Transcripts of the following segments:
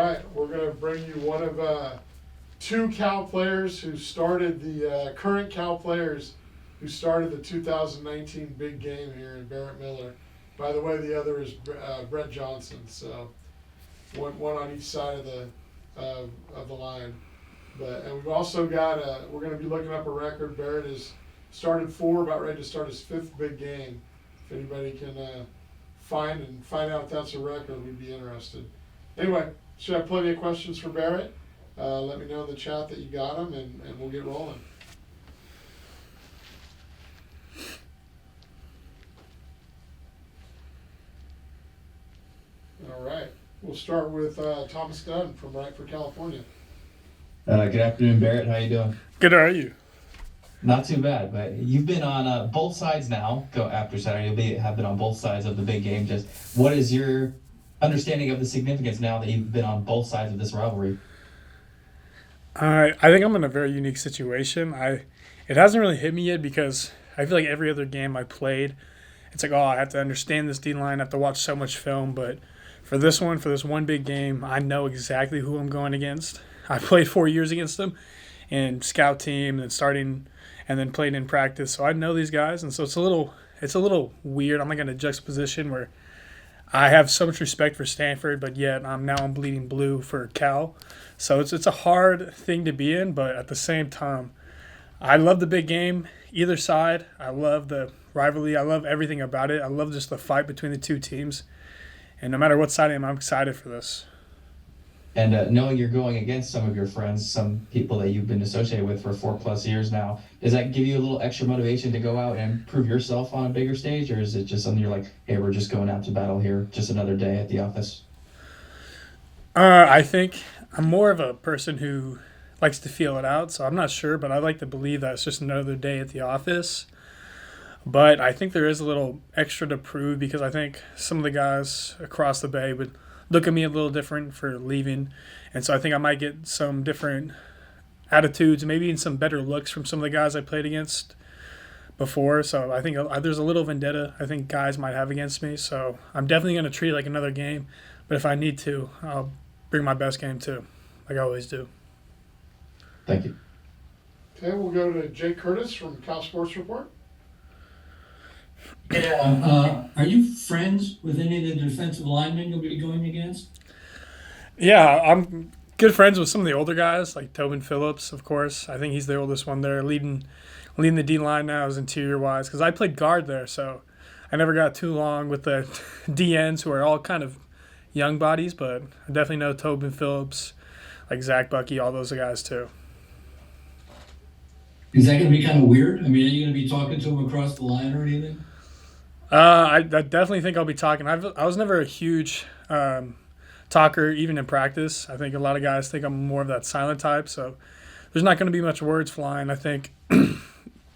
right, we're going to bring you one of two Cal players who started the current Cal players who started the 2019 big game here in Barrett Miller. By the way, the other is Brett Johnson. So one on each side of the line. And we've also got we're going to be looking up a record. Barrett has started 4, about ready to start his 5th big game. If anybody can find out if that's a record, we'd be interested. Anyway, should have plenty of questions for Barrett. Let me know in the chat that you got them, and we'll get rolling. All right. We'll start with Thomas Dunn from Rockford, California. Good afternoon, Barrett. How you doing? Good, how are you? Not too bad, but you've been on both sides now. Go after Saturday. Have been on both sides of the big game. Just what is your understanding of the significance now that you've been on both sides of this rivalry? I think I'm in a very unique situation. It hasn't really hit me yet because I feel like every other game I played, it's like, I have to understand this D-line, I have to watch so much film. But for this one big game, I know exactly who I'm going against. I played 4 years against them in scout team and starting and then played in practice. So I know these guys, and so it's a little weird. I'm like in a juxtaposition where I have so much respect for Stanford, but yet I'm bleeding blue for Cal. So it's a hard thing to be in, but at the same time, I love the big game, either side. I love the rivalry. I love everything about it. I love just the fight between the two teams. And no matter what side I am, I'm excited for this. And knowing you're going against some of your friends, some people that you've been associated with for 4+ years now, does that give you a little extra motivation to go out and prove yourself on a bigger stage? Or is it just something you're like, hey, we're just going out to battle here, just another day at the office? I think I'm more of a person who likes to feel it out, so I'm not sure, but I like to believe that it's just another day at the office. But I think there is a little extra to prove because I think some of the guys across the bay would look at me a little different for leaving. And so I think I might get some different attitudes, maybe even some better looks from some of the guys I played against before. So I think there's a little vendetta I think guys might have against me. So I'm definitely going to treat it like another game. But if I need to, I'll bring my best game too, like I always do. Thank you. Okay, we'll go to Jake Curtis from Cal Sports Report. Yeah. Are you friends with any of the defensive linemen you'll be going against? Yeah, I'm good friends with some of the older guys, like Tobin Phillips, of course. I think he's the oldest one there, leading the D-line now as interior-wise, because I played guard there, so I never got too long with the DNs who are all kind of young bodies, but I definitely know Tobin Phillips, like Zach Bucky, all those guys too. Is that going to be kind of weird? I mean, are you going to be talking to them across the line or anything? I definitely think I'll be talking. I was never a huge talker, even in practice. I think a lot of guys think I'm more of that silent type, so there's not going to be much words flying. I think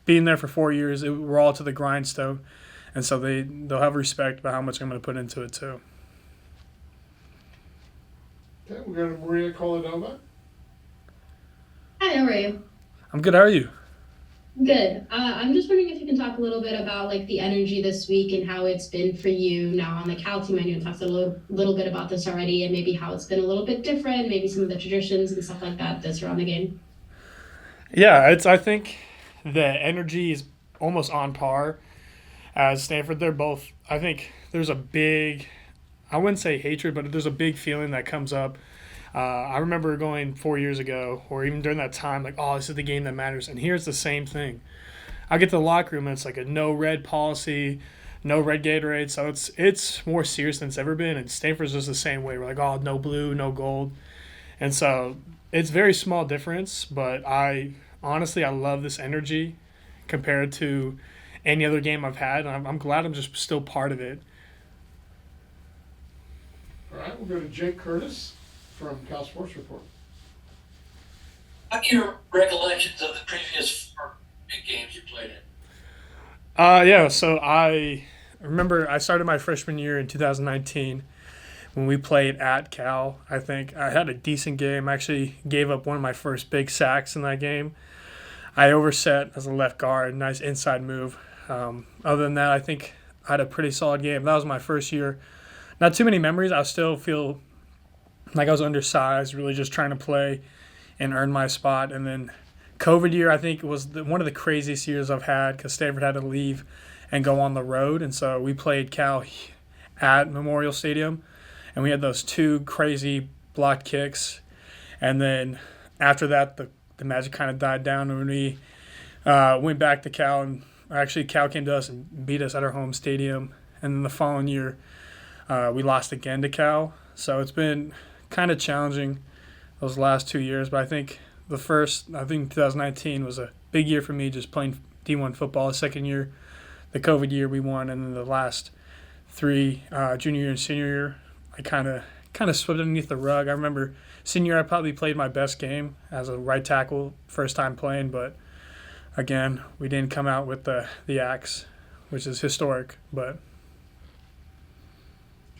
being there for 4 years, we're all to the grindstone, and so they'll have respect about how much I'm going to put into it too. Okay, we'll go to Maria Koladova. Hi, how are you? I'm good. How are you? Good. I'm just wondering if you can talk a little bit about like the energy this week and how it's been for you now on the Cal team. I know you talked a little bit about this already, and maybe how it's been a little bit different, maybe some of the traditions and stuff like that that surround the game. Yeah, I think the energy is almost on par as Stanford. They're both. I think there's a big, I wouldn't say hatred, but there's a big feeling that comes up. I remember going 4 years ago, or even during that time, like, this is the game that matters. And here's the same thing. I get to the locker room, and it's like a no red policy, no red Gatorade. So it's more serious than it's ever been. And Stanford's just the same way. We're like, no blue, no gold. And so it's very small difference, but I love this energy compared to any other game I've had. And I'm glad I'm just still part of it. All right, we'll go to Jake Curtis from Cal Sports Report. What are your recollections of the previous 4 big games you played in? Yeah, so I remember I started my freshman year in 2019 when we played at Cal. I think I had a decent game. I actually gave up one of my first big sacks in that game. I overset as a left guard, nice inside move. Other than that, I think I had a pretty solid game. That was my first year. Not too many memories. I still feel Like I was undersized, really just trying to play and earn my spot. And then COVID year, I think was one of the craziest years I've had because Stanford had to leave and go on the road, and so we played Cal at Memorial Stadium, and we had those two crazy blocked kicks. And then after that, the magic kind of died down when we went back to Cal, and actually Cal came to us and beat us at our home stadium. And then the following year, we lost again to Cal. So it's been kind of challenging those last 2 years, but I think 2019 was a big year for me just playing D1 football. The second year, the COVID year, we won, and then the last three, junior year and senior year, I kind of swept underneath the rug. I remember senior year, I probably played my best game as a right tackle, first time playing, but again, we didn't come out with the axe, which is historic. But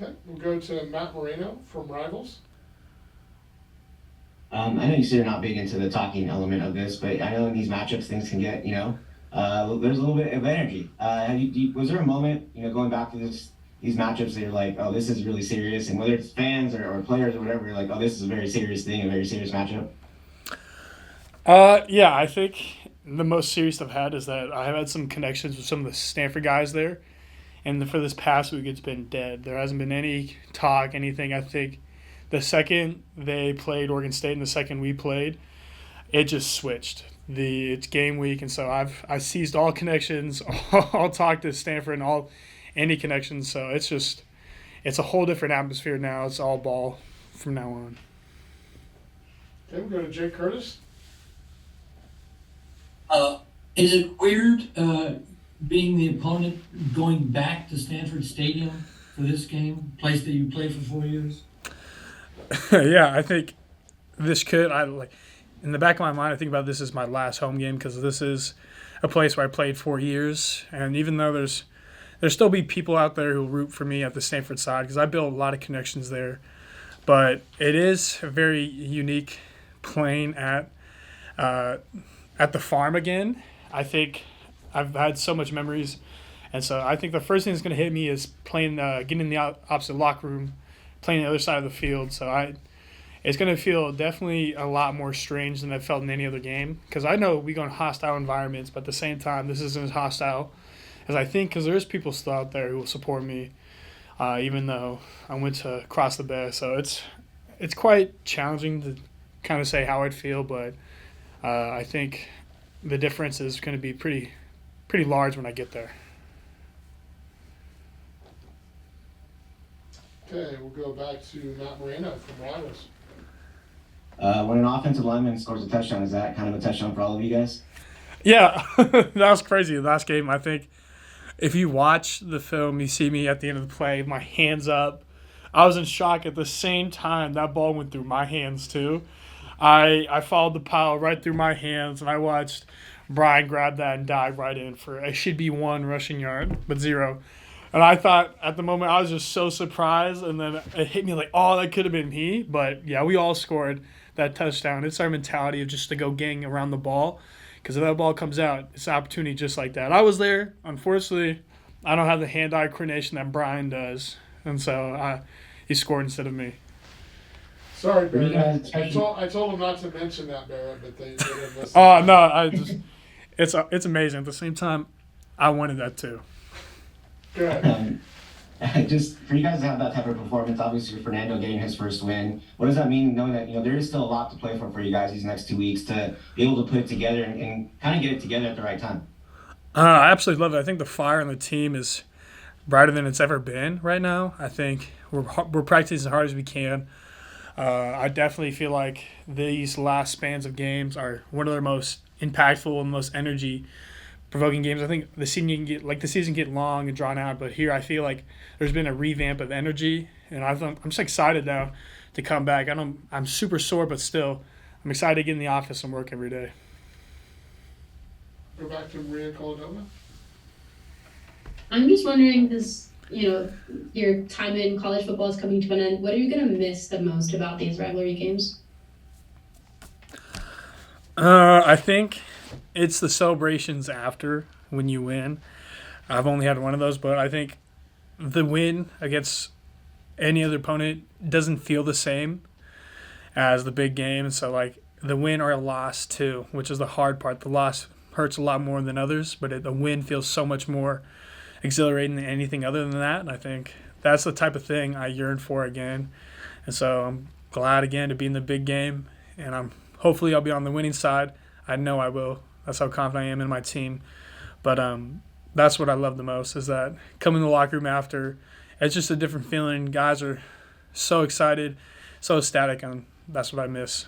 Okay, we'll go to Matt Moreno from Rivals. I know you said you're not big into the talking element of this, but I know in these matchups things can get, there's a little bit of energy. Was there a moment, going back to these matchups that you're like, oh, this is really serious, and whether it's fans or players or whatever, you're like, oh, this is a very serious thing, a very serious matchup? Yeah, I think the most serious I've had is that I have had some connections with some of the Stanford guys there, and for this past week, it's been dead. There hasn't been any talk, anything. I think the second they played Oregon State and the second we played, it just switched. It's game week, and so I seized all connections, all talk to Stanford and any connections. So it's a whole different atmosphere now. It's all ball from now on. Okay, we'll go to Jake Curtis. Is it weird being the opponent going back to Stanford Stadium for this game, place that you played for 4 years? Yeah, I think in the back of my mind, I think about this as my last home game because this is a place where I played 4 years, and even though there's still be people out there who root for me at the Stanford side because I built a lot of connections there, but it is a very unique playing at the farm again. I think I've had so much memories, and so I think the first thing that's going to hit me is playing, getting in the opposite locker room, playing the other side of the field. So it's going to feel definitely a lot more strange than I've felt in any other game because I know we go in hostile environments, but at the same time, this isn't as hostile as I think because there's people still out there who will support me, even though I went to across the bay. So it's quite challenging to kind of say how I'd feel, but I think the difference is going to be pretty large when I get there. Okay, we'll go back to Matt Moreno from Rivals. When an offensive lineman scores a touchdown, is that kind of a touchdown for all of you guys? Yeah, that was crazy. The last game, I think, if you watch the film, you see me at the end of the play, my hands up. I was in shock at the same time that ball went through my hands too. I followed the pile right through my hands, and I watched Brian grab that and dive right in for it should be 1 rushing yard, but 0. And I thought at the moment I was just so surprised, and then it hit me like, oh, that could have been me. But yeah, we all scored that touchdown. It's our mentality of just to go gang around the ball, because if that ball comes out, it's an opportunity just like that. I was there. Unfortunately, I don't have the hand-eye coordination that Brian does, and so he scored instead of me. Sorry, Barrett. I told him not to mention that, Barrett, but they didn't listen. Oh no, it's amazing. At the same time, I wanted that too. Good. Just for you guys to have that type of performance, obviously Fernando getting his first win, what does that mean knowing that there is still a lot to play for you guys these next 2 weeks to be able to put it together and kind of get it together at the right time? I absolutely love it. I think the fire on the team is brighter than it's ever been right now. I think we're practicing as hard as we can. I definitely feel like these last spans of games are one of the most impactful and most energy-provoking games. I think the season get long and drawn out, but here I feel like there's been a revamp of energy, and I'm just excited now to come back. I'm super sore, but still, I'm excited to get in the office and work every day. Go back to Maria Coladova. I'm just wondering, because your time in college football is coming to an end. What are you going to miss the most about these rivalry games? I think it's the celebrations after when you win. I've only had one of those, but I think the win against any other opponent doesn't feel the same as the big game. So like the win or a loss too, which is the hard part. The loss hurts a lot more than others, but the win feels so much more exhilarating than anything other than that. And I think that's the type of thing I yearn for again. And so I'm glad again to be in the big game, and hopefully I'll be on the winning side. I know I will. That's how confident I am in my team. But that's what I love the most, is that coming to the locker room after, it's just a different feeling. Guys are so excited, so ecstatic, and that's what I miss.